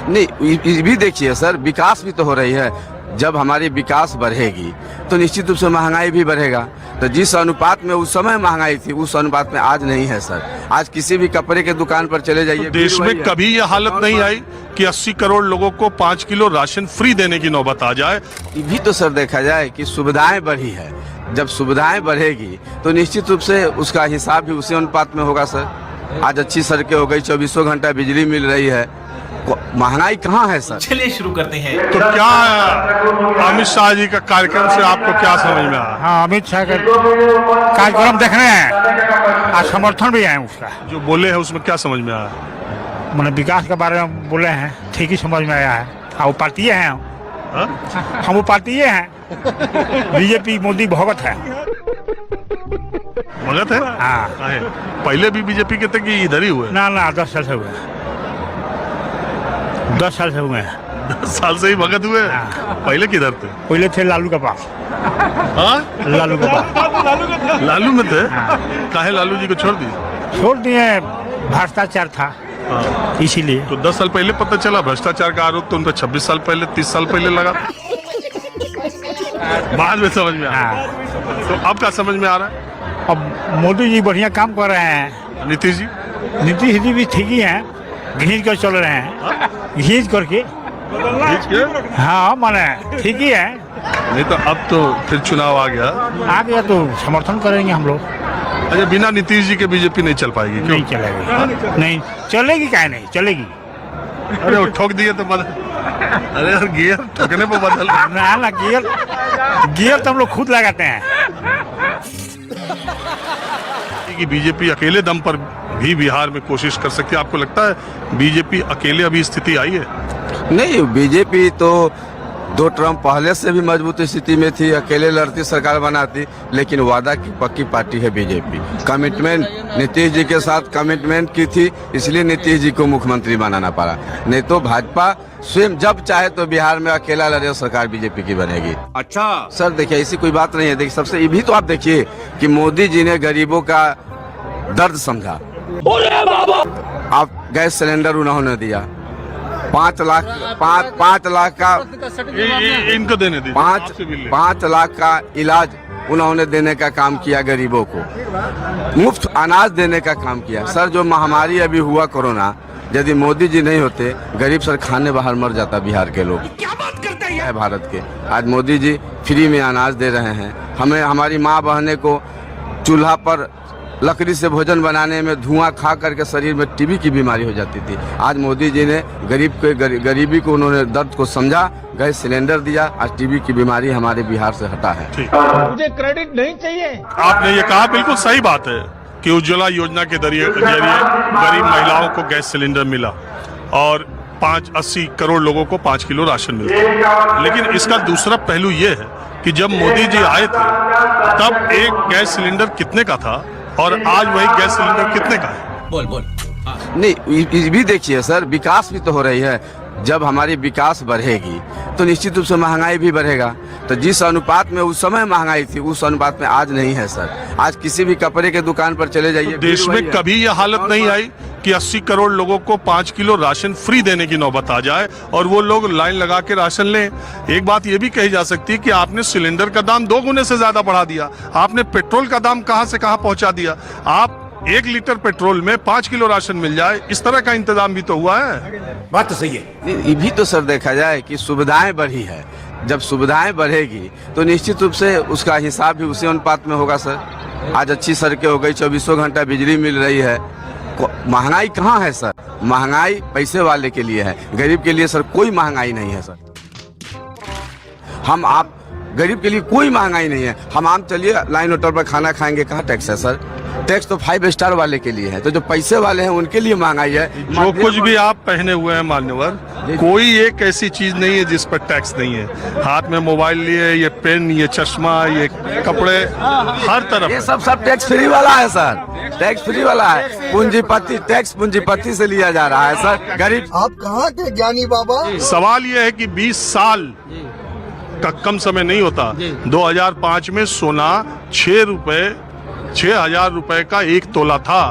नहीं, ये भी देखिए सर, विकास भी तो हो रही है। जब हमारी विकास बढ़ेगी तो निश्चित रूप से महंगाई भी बढ़ेगा। तो जिस अनुपात में उस समय महंगाई थी उस अनुपात में आज नहीं है सर। आज किसी भी कपड़े के दुकान पर चले जाइए, देश में कभी यह हालत नहीं आई कि 80 करोड़ लोगों को 5 किलो राशन फ्री देने की नौबत आ जाए। ये भी तो सर देखा जाए कि सुविधाएं बढ़ी है। जब सुविधाएं बढ़ेगी तो निश्चित रूप से उसका हिसाब भी उसी अनुपात में होगा सर। आज अच्छी सड़कें हो गई, 24 घंटा बिजली मिल रही है, महंगाई कहाँ है सर। चलिए शुरू करते हैं। तो क्या अमित शाह जी का कार्यक्रम से आपको क्या समझ में आया? हाँ, अमित शाह का कार्यक्रम देख रहे हैं और समर्थन भी है उसका। जो बोले हैं उसमें क्या समझ में आया? मैंने विकास के बारे में बोले हैं, ठीक ही समझ में आया है। वो पार्टी हैं, हम वो पार्टी हैं। बीजेपी मोदी भगत है। भगत है? हाँ, पहले भी बीजेपी के थे कि इधर ही हुए? ना 10 साल से हुए, 10 साल से हुए हैं। 10 साल से ही भगत हुए? पहले किधर थे? पहले थे लालू के पास। हाँ, लालू के पास। लालू में थे? काहे लालू जी को छोड़ दिए? छोड़ दिए, भ्रष्टाचार था इसीलिए। तो 10 साल पहले पता चला भ्रष्टाचार का आरोप तो उन पर 26 साल पहले 30 साल पहले लगा। बाद में समझ में आया। तो अब क्या समझ में आ रहा है? अब मोदी जी बढ़िया काम कर रहे हैं। नीतीश जी भी ठीक ही हैं, घींच कर चल रहे हैं, घींच करके। हाँ, माने ठीक ही है। नहीं तो अब तो फिर चुनाव आ गया तो समर्थन करेंगे हम लोग। अच्छा, बिना नीतीश जी के बीजेपी नहीं चल पाएगी? नहीं चलेगी, नहीं चलेगी, क्या नहीं चलेगी। अरे वो ठोक दिए तो बदल। अरे यार, गियर ठोकने पर बदल ना गियर तो हम लोग खुद लगाते हैं। कि बीजेपी अकेले दम पर भी बिहार में कोशिश कर सकती है। आपको लगता है बीजेपी अकेले अभी स्थिति आई है? नहीं, बीजेपी तो 2 टर्म पहले से भी मजबूत स्थिति में थी, अकेले लड़ती सरकार बनाती, लेकिन वादा की पक्की पार्टी है बीजेपी। कमिटमेंट नीतीश जी के साथ कमिटमेंट की थी, इसलिए नीतीश जी को मुख्यमंत्री बनाना पड़ा। नहीं तो भाजपा स्वयं जब चाहे तो बिहार में अकेला लड़े सरकार बीजेपी की बनेगी। अच्छा सर, देखिए ऐसी कोई बात नहीं है। देखिए, सबसे ये भी तो आप देखिए कि मोदी जी ने गरीबों का दर्द समझा। आप गैस सिलेंडर उन्होंने दिया, 5 लाख का इनको देने दी, 5 लाख का इलाज उन्होंने देने का काम किया, गरीबों को मुफ्त अनाज देने का काम किया। सर, जो महामारी अभी हुआ कोरोना, यदि मोदी जी नहीं होते, गरीब सर खाने बाहर मर जाता बिहार के लोग। क्या बात करते हैं भारत के। आज मोदी जी फ्री में अनाज दे रहे हैं। हमें, हमारी माँ बहने को चूल्हा पर लकड़ी से भोजन बनाने में धुआं खा करके शरीर में टीबी की बीमारी हो जाती थी। आज मोदी जी ने गरीबी को उन्होंने दर्द को समझा, गैस सिलेंडर दिया, आज टीबी की बीमारी हमारे बिहार से हटा है। मुझे क्रेडिट नहीं चाहिए। आपने ये कहा बिल्कुल सही बात है कि उज्ज्वला योजना के जरिए गरीब महिलाओं को गैस सिलेंडर मिला और 80 करोड़ लोगों को 5 किलो राशन मिलता। लेकिन इसका दूसरा पहलू ये है कि जब मोदी जी आए थे तब एक गैस सिलेंडर कितने का था और आज वही गैस सिलेंडर कितने का है? बोल नहीं, ये भी देखिए सर, विकास भी तो हो रही है। जब हमारी विकास बढ़ेगी तो निश्चित रूप से महंगाई भी बढ़ेगा। तो जिस अनुपात में उस समय महंगाई थी उस अनुपात में आज नहीं है सर। आज किसी भी कपड़े के दुकान पर चले जाइए, देश में कभी यह हालत नहीं आई कि 80 करोड़ लोगों को 5 किलो राशन फ्री देने की नौबत आ जाए और वो लोग लाइन लगा के राशन लें। एक बात ये भी कही जा सकती है कि आपने सिलेंडर का दाम 2 गुने से ज्यादा बढ़ा दिया, आपने पेट्रोल का दाम कहां से कहां पहुंचा दिया। आप 1 लीटर पेट्रोल में 5 किलो राशन मिल जाए, इस तरह का इंतजाम भी तो हुआ है। बात तो सही है। ये भी तो सर देखा जाए कि सुविधाएं बढ़ी है। जब सुविधाएं बढ़ेगी तो निश्चित रूप से उसका हिसाब भी उसी अनुपात में होगा सर। आज अच्छी सड़कें हो गई, 24 घंटा बिजली मिल रही है, महंगाई कहाँ है सर। महंगाई पैसे वाले के लिए है, गरीब के लिए सर कोई महंगाई नहीं है सर। हम आप गरीब के लिए कोई महंगाई नहीं है। हम आम चलिए लाइन होटल पर खाना खाएंगे, कहाँ टैक्स है सर। टैक्स तो 5 स्टार वाले के लिए है, तो जो पैसे वाले हैं उनके लिए महंगाई है। जो कुछ भी आप पहने हुए हैं मान्यवर, कोई एक ऐसी चीज नहीं है जिस पर टैक्स नहीं है। हाथ में मोबाइल लिए, ये पेन, ये चश्मा, ये कपड़े, हर तरफ ये सब टैक्स फ्री वाला है सर। टैक्स फ्री वाला है। पूंजीपति टैक्स पूंजीपति से लिया जा रहा है सर। गरीब, आप कहाँ के ज्ञानी बाबा। सवाल ये है कि 20 साल का कम समय नहीं होता। 2005 में सोना 6,000 रुपए का 1 तोला था।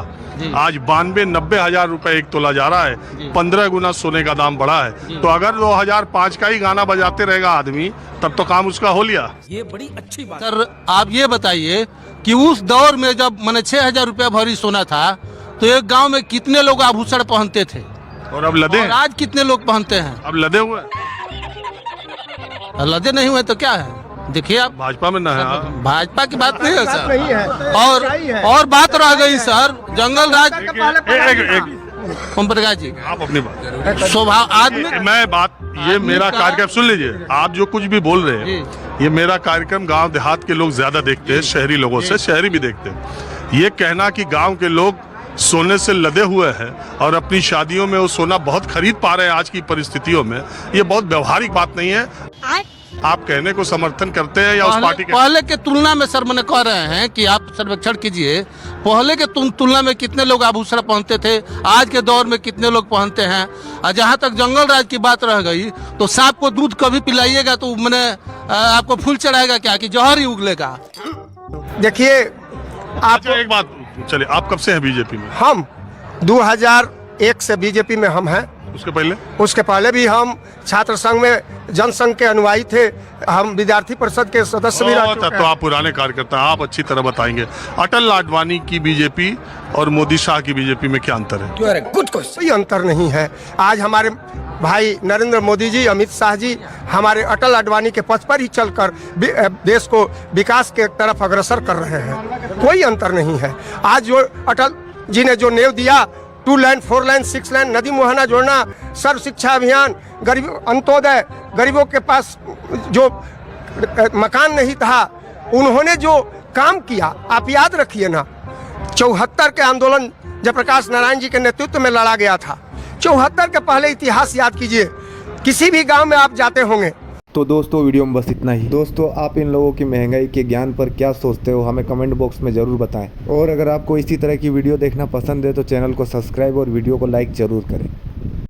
आज 92-90 हजार रुपए एक तोला जा रहा है, 15 गुना सोने का दाम बढ़ा है। तो अगर 2005 का ही गाना बजाते रहेगा आदमी, तब तो काम उसका हो लिया। ये बड़ी अच्छी बात। सर आप ये बताइए कि उस दौर में जब मैंने 6,000 रुपया भरी सोना था, तो एक गांव में कितने लोग आभूषण पहनते थे, और अब लदे और आज कितने लोग पहनते हैं? अब लदे हुए, लदे नहीं हुए तो क्या है? देखिए आप, भाजपा में न है। भाजपा की बात नहीं है सर। और बात रह गई सर जंगल राज। ओम प्रकाश जी, आप अपनी बात, स्वभाव आदमी, मैं बात, ये मेरा कार्यक्रम सुन लीजिए। आप जो कुछ भी बोल रहे हैं, ये मेरा कार्यक्रम गांव देहात के लोग ज्यादा देखते हैं, शहरी लोगों से, शहरी भी देखते हैं। ये कहना कि गांव के लोग सोने से लदे हुए हैं और अपनी शादियों में वो सोना बहुत खरीद पा रहे हैं आज की परिस्थितियों में, ये बहुत व्यवहारिक बात नहीं है। आप कहने को समर्थन करते हैं या उस पार्टी के? पहले के तुलना में सर मैंने कह रहे हैं कि आप सर्वेक्षण कीजिए, पहले के तुलना में कितने लोग आभूषण पहनते थे, आज के दौर में कितने लोग पहनते हैं। और जहाँ तक जंगल राज की बात रह गई, तो सांप को दूध कभी पिलाइएगा तो मैंने आपको फूल चढ़ाएगा क्या कि जहर ही उगलेगा? देखिए आप, अच्छा एक बात, चलिए आप कब से हैं बीजेपी में? हम 2001 से बीजेपी में हम हैं। उसके पहले भी हम छात्र संघ में जनसंघ के अनुयायी थे, हम विद्यार्थी परिषद के सदस्य भी रह चुके हैं। तो आप पुराने कार्यकर्ता, आप अच्छी तरह बताएंगे अटल आडवाणी की बीजेपी और मोदी शाह की बीजेपी में क्या अंतर है? कोई अंतर नहीं है। आज हमारे भाई नरेंद्र मोदी जी, अमित शाह जी हमारे अटल आडवाणी के पथ पर ही चलकर देश को विकास के तरफ अग्रसर कर रहे हैं। कोई अंतर नहीं है। आज जो अटल जी ने जो नेव दिया, 2 लाइन 4 लाइन 6 लाइन नदी मुहाना जोड़ना, सर्व शिक्षा अभियान, गरीब अंत्योदय, गरीबों के पास जो मकान नहीं था, उन्होंने जो काम किया आप याद रखिए ना। 74 के आंदोलन जयप्रकाश नारायण जी के नेतृत्व में लड़ा गया था। 74 के पहले इतिहास याद कीजिए, किसी भी गांव में आप जाते होंगे। तो दोस्तों वीडियो में बस इतना ही। दोस्तों आप इन लोगों की महंगाई के ज्ञान पर क्या सोचते हो, हमें कमेंट बॉक्स में ज़रूर बताएं। और अगर आपको इसी तरह की वीडियो देखना पसंद है तो चैनल को सब्सक्राइब और वीडियो को लाइक ज़रूर करें।